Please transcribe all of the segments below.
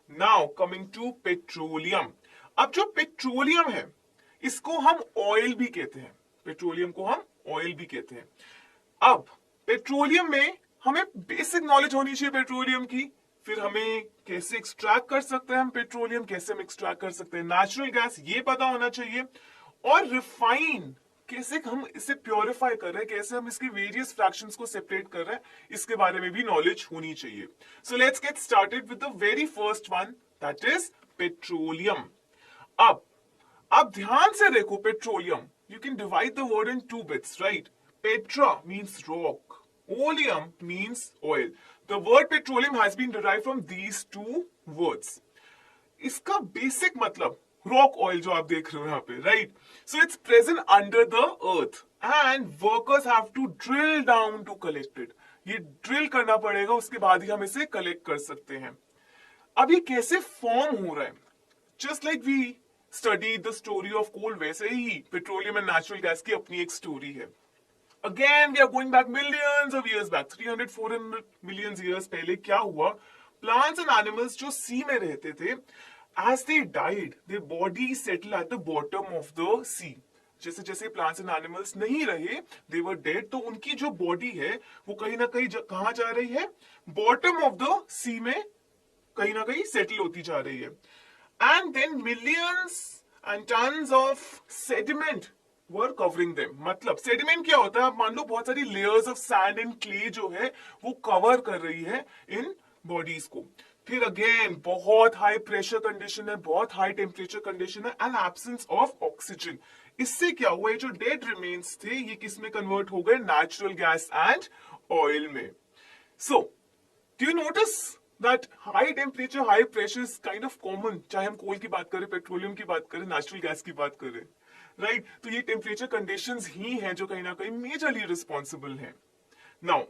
Now coming to petroleum. अब जो petroleum है इसको हम ऑयल भी कहते हैं, पेट्रोलियम को हम ऑयल भी कहते हैं। अब पेट्रोलियम में हमें बेसिक नॉलेज होनी चाहिए पेट्रोलियम की, फिर हमें कैसे एक्सट्रैक्ट कर सकते हैं हम पेट्रोलियम, कैसे हम एक्सट्रैक्ट कर सकते हैं नेचुरल गैस, ये पता होना चाहिए। और रिफाइन कैसे हम इसे प्योरीफाई कर रहे हैं, कैसे हम इसके वेरियस फ्रैक्शंस को सेपरेट कर रहे हैं, इसके बारे में भी नॉलेज होनी चाहिए। So let's get started with the very first one, that is petroleum. अब आप ध्यान से देखो petroleum, you can divide the word in two bits, right? Petra means rock, oleum means oil. The word petroleum has been derived from these two words. इसका basic मतलब rock oil जो आप देख रहे हो यहाँ पे, right? So it's present under the earth and workers have to drill down to collect it. ये ड्रिल करना पड़ेगा, उसके बाद ही हम इसे कलेक्ट कर सकते हैं। अब ये कैसे फॉर्म हो रहा है? Just like we study the story of coal, वैसे ही पेट्रोलियम एंड नेचुरल गैस की अपनी एक स्टोरी है। Again we are going back millions of years back, 300-400 millions years पहले क्या हुआ? प्लांट्स एंड एनिमल्स जो सी में रहते थे, as they died their body settle at the bottom of the sea. जैसे जैसे प्लांट्स एंड एनिमल्स नहीं रहे, दे वर डेड, तो उनकी जो बॉडी है वो कहीं ना कहीं कहां जा रही है? बॉटम ऑफ द सी में कहीं ना कहीं सेटल होती जा रही है। And then millions and tons of sediment were covering them। मतलब sediment क्या होता है? आप मान लो बहुत सारी layers of sand and clay जो है वो cover कर रही है इन bodies को। फिर अगेन बहुत हाई प्रेशर कंडीशन है, बहुत हाई टेम्परेचर कंडीशन है एंड एब्सेंस ऑफ ऑक्सीजन। इससे क्या हुआ? ये जो डेड रिमेन्स थे ये किस में कन्वर्ट हो गए? नेचुरल गैस एंड ऑयल में। So do you notice that high temperature high pressure is kind of common, चाहे हम कोल की बात करें, पेट्रोलियम की बात करें, नेचुरल गैस की बात करें, राइट? तो ये टेम्परेचर कंडीशंस ही हैं जो कहीं ना कहीं मेजरली रिस्पॉन्सिबल हैं। नाउ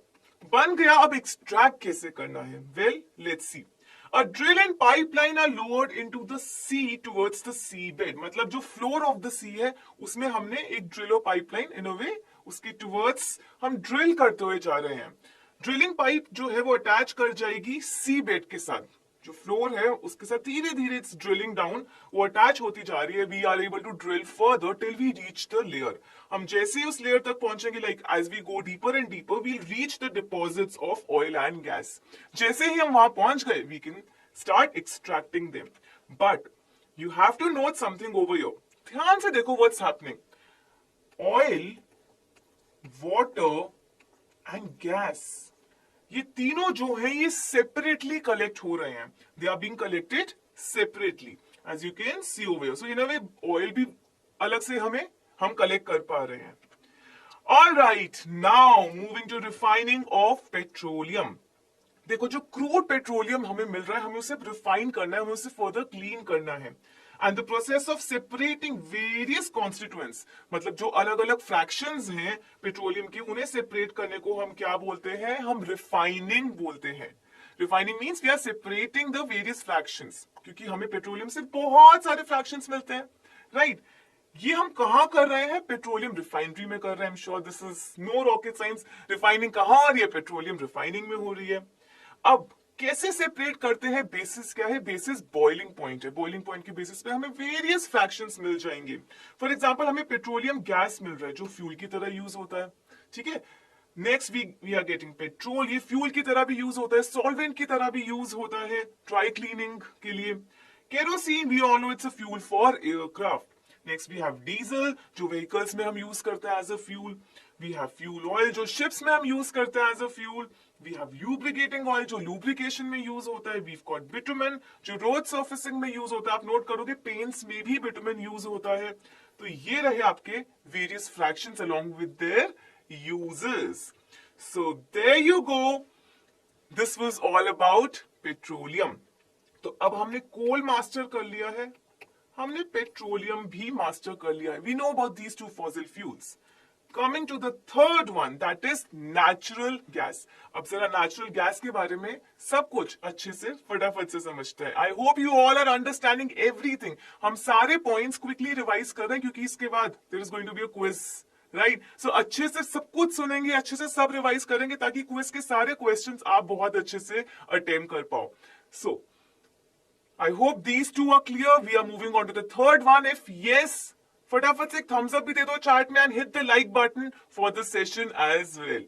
बन गया, अब एक्सट्रैक्ट कैसे करना है? Well let's see. A drill and pipeline are lowered into the sea towards the seabed। मतलब जो फ्लोर ऑफ द सी है उसमें हमने एक ड्रिल और पाइपलाइन इन अ वे उसके टुवर्ड्स हम ड्रिल करते हुए जा रहे हैं। ड्रिलिंग पाइप जो है वो अटैच कर जाएगी सी बेड के साथ, जो फ्लोर है उसके साथ धीरे धीरे इट्स ड्रिलिंग डाउन, वो अटैच होती जा रही है। We are able to drill further till we reach the layer. हम जैसे ही उस लेयर तक पहुंचेंगे, like as we go deeper and deeper we reach the deposits of oil and gas. जैसे ही हम वहां पहुंच गए we can start extracting them. But you have to note something over here. ध्यान से देखो what's happening. Oil, water and gas, ये तीनों जो है ये सेपरेटली कलेक्ट हो रहे हैं। They are being collected separately as you can see over. So in a way oil भी अलग से हम कलेक्ट कर पा रहे हैं। All right, now moving to refining of petroleum. देखो जो क्रूड पेट्रोलियम हमें मिल रहा है, हमें उसे रिफाइन करना है, हमें उसे फर्दर क्लीन करना है। And the process of separating various constituents, मतलब जो अलग अलग फ्रैक्शंस हैं पेट्रोलियम के, उन्हें सेपरेट करने को हम क्या बोलते हैं? हम रिफाइनिंग बोलते हैं। Refining means we are separating the various fractions, क्योंकि हमें पेट्रोलियम से बहुत सारे फ्रैक्शंस मिलते हैं, राइट? ये हम कहां कर रहे हैं? पेट्रोलियम रिफाइनरी में कर रहे हैं। I am sure this is no rocket science. Refining कहां हो रही है? पेट्रोलियम रिफाइनिंग में हो रही है। अब कैसे सेपरेट करते हैं? बेसिस क्या है? बेसिस बॉइलिंग पॉइंट है। बॉइलिंग पॉइंट के बेसिस पे हमें वेरियस फ्रैक्शंस मिल जाएंगे। फॉर एग्जांपल हमें पेट्रोलियम गैस मिल रहा है जो फ्यूल की तरह यूज होता है, ठीक है? Next we are getting petrol, ये फ्यूल की तरह भी यूज होता है, सॉल्वेंट की तरह भी यूज होता है ड्राई क्लीनिंग के लिए। Kerosene, we all know it's a fuel for aircraft. Next we have diesel जो व्हीकल्स में हम यूज करते हैं as a fuel. We have fuel oil जो शिप्स में हम यूज करते हैं as a fuel. We have lubricating oil जो लुब्रिकेशन में यूज होता है। वीव गॉट बिटुमेन जो रोड सर्फेसिंग में यूज होता है। आप नोट करोगे पेंट्स में भी बिटुमेन यूज होता है। तो ये रहे आपके various fractions along with their uses. So there you go, this was all about petroleum. तो अब हमने कोल मास्टर कर लिया है, हमने पेट्रोलियम भी मास्टर कर लिया है। We know about these two fossil fuels. Coming to the third one, that is natural gas. अब जरा नेचुरल गैस के बारे में सब कुछ अच्छे से फटाफट से समझते हैं। I hope you all are understanding everything. हम सारे पॉइंट्स क्विकली रिवाइज कर रहे हैं क्योंकि इसके बाद there is going to be a quiz, right? So अच्छे से सब कुछ सुनेंगे, अच्छे से सब रिवाइज करेंगे ताकि क्विज के सारे क्वेश्चंस आप बहुत अच्छे से अटेम्प्ट कर पाओ। सो I hope these two are clear. We are moving on to the third one. If yes, फटाफट से एक thumbs up भी दे दो chat में and hit the like button for the session as well.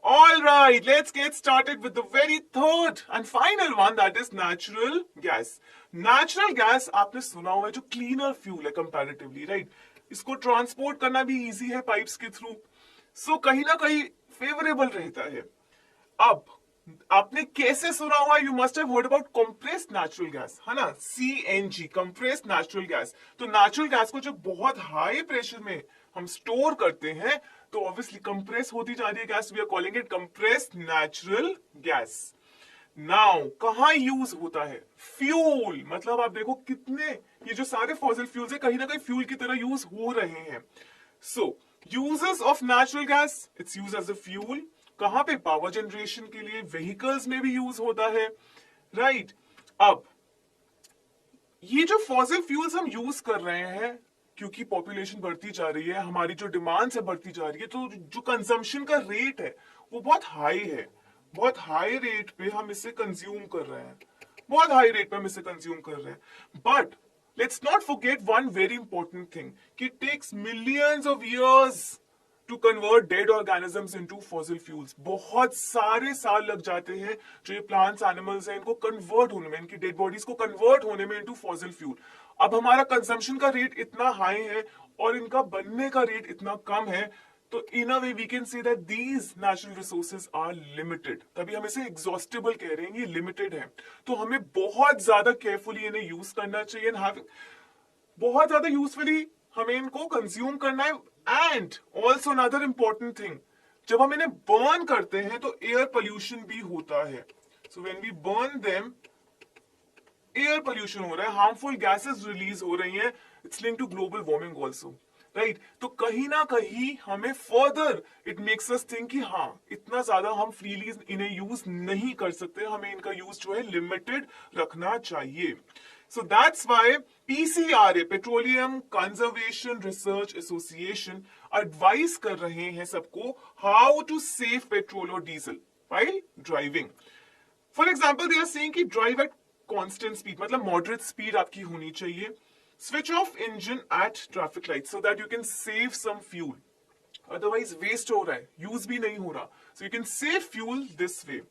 All right, let's get started with the very third and final one, that is natural gas. Natural gas आपने सुना हुआ है जो cleaner fuel है comparatively, right? इसको transport करना भी easy है pipes के through. So कहीं ना कहीं favorable रहता है. अब आपने कैसे सुना हुआ, you must have heard about compressed natural gas, है ना, सीएनजी, कंप्रेस्ड नेचुरल गैस. तो नेचुरल गैस को जब बहुत हाई प्रेशर में हम स्टोर करते हैं तो ऑब्वियसली कंप्रेस होती जा रही है gas. We are calling it compressed natural gas. Now कहां यूज होता है? फ्यूल, मतलब आप देखो कितने ये जो सारे फॉसिल फ्यूल्स है कहीं ना कहीं फ्यूल की तरह यूज हो रहे हैं. So uses of natural gas, it's use as a fuel. कहां पे? पावर जनरेशन के लिए, व्हीकल्स में भी यूज होता है, राइट. अब ये जो फॉसिल फ्यूल्स हम यूज कर रहे हैं क्योंकि पॉपुलेशन बढ़ती जा रही है, हमारी जो डिमांड्स है बढ़ती जा रही है, तो जो कंजम्पशन का रेट है वो बहुत हाई है. बहुत हाई रेट पे हम इसे कंज्यूम कर रहे हैं, बहुत हाई रेट पे हम इसे कंज्यूम कर रहे हैं. But let's not forget one very important thing कि it takes millions of years to convert dead organisms into fossil fuels. बहुत सारे साल लग जाते हैं जो ये प्लांट्स एनिमल्स हैं इनको कन्वर्ट होने में, इनकी डेड बॉडीज को कन्वर्ट होने में इनटू फॉसिल फ्यूल. अब हमारा कंजम्पशन का रेट इतना हाई है और इनका बनने का रेट इतना कम है, तो in a way we can say that these natural resources are limited. तभी हम इसे एग्जॉस्टिबल कह रहे हैं, ये लिमिटेड है. तो हमें बहुत ज्यादा केयरफुली इन्हें यूज करना चाहिए, बहुत ज्यादा यूजफुली हमें इनको कंज्यूम करना है. And also another important thing, जब हम इन्हें बर्न करते हैं तो एयर पोल्यूशन भी होता है. So when we burn them air pollution हो रहा है, हार्मफुल गैसेस रिलीज हो रही हैं. It's link to global warming also, right. तो कहीं ना कहीं हमें further it makes us think कि हाँ इतना ज्यादा हम फ्रीली इन्हें यूज नहीं कर सकते, हमें इनका यूज जो है लिमिटेड रखना चाहिए. So that's why PCRA, Petroleum Conservation Research Association, advise कर रहे हैं सबको how to save petrol or diesel while driving. For example, they are saying कि drive at constant speed, मतलब moderate speed आपकी होनी चाहिए. Switch off engine at traffic lights so that you can save some fuel. Otherwise waste हो रहा है, use भी नहीं हो रहा. So you can save fuel this way.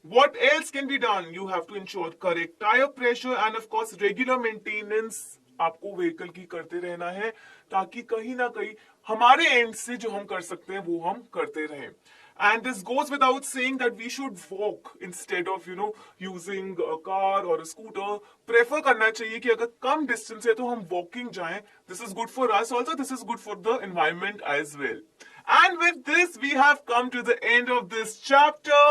What else can be done? You have to ensure correct tire pressure and of course regular maintenance आपको vehicle की करते रहना है ताकि कहीं ना कहीं हमारे एंड से जो हम कर सकते हैं वो हम करते रहें. And this goes without saying that we should walk instead of using a car or a scooter. Prefer करना चाहिए कि अगर कम distance है तो हम walking जाएं. This is good for us also. This is good for the environment as well. And with this we have come to the end of this chapter.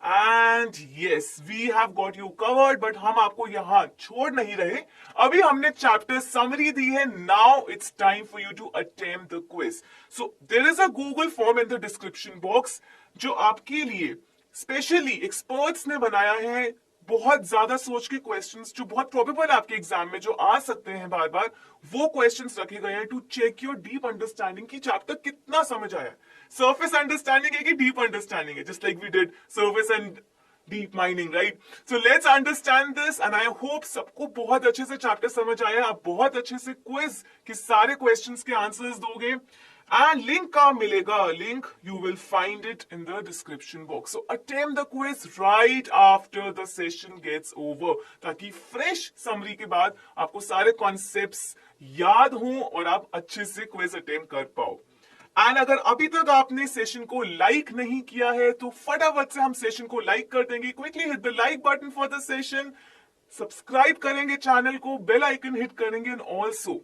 And yes, we have got you covered, but हम आपको यहाँ छोड़ नहीं रहे. अभी हमने chapter summary दी है. Now it's time for you to attempt the quiz. So there is a Google form in the description box जो आपके लिए स्पेशली एक्सपर्ट्स ने बनाया है. बहुत ज्यादा सोच के क्वेश्चंस जो बहुत प्रोबेबल आपके एग्जाम में जो आ सकते हैं बार बार, वो क्वेश्चंस रखे गए हैं to check your deep understanding की चैप्टर कितना समझ आया. सरफेस अंडरस्टैंडिंग है कि डीप अंडरस्टैंडिंग है, just like we did surface and deep mining, right. So let's understand this and I hope सबको बहुत अच्छे से चैप्टर समझ आया. आप बहुत अच्छे से क्विज के सारे क्वेश्चंस के आंसर्स दोगे. And link कहाँ मिलेगा? Link you will find it in the description box. So attempt the quiz right after the session gets over, ताकि fresh summary के बाद आपको सारे concepts याद हों और आप अच्छे से quiz attempt कर पाओ. एंड अगर अभी तक आपने सेशन को लाइक नहीं किया है तो फटाफट से हम सेशन को लाइक कर देंगे. Quickly hit the like button for the session. Subscribe करेंगे चैनल को, बेल आइकन हिट करेंगे एंड ऑल्सो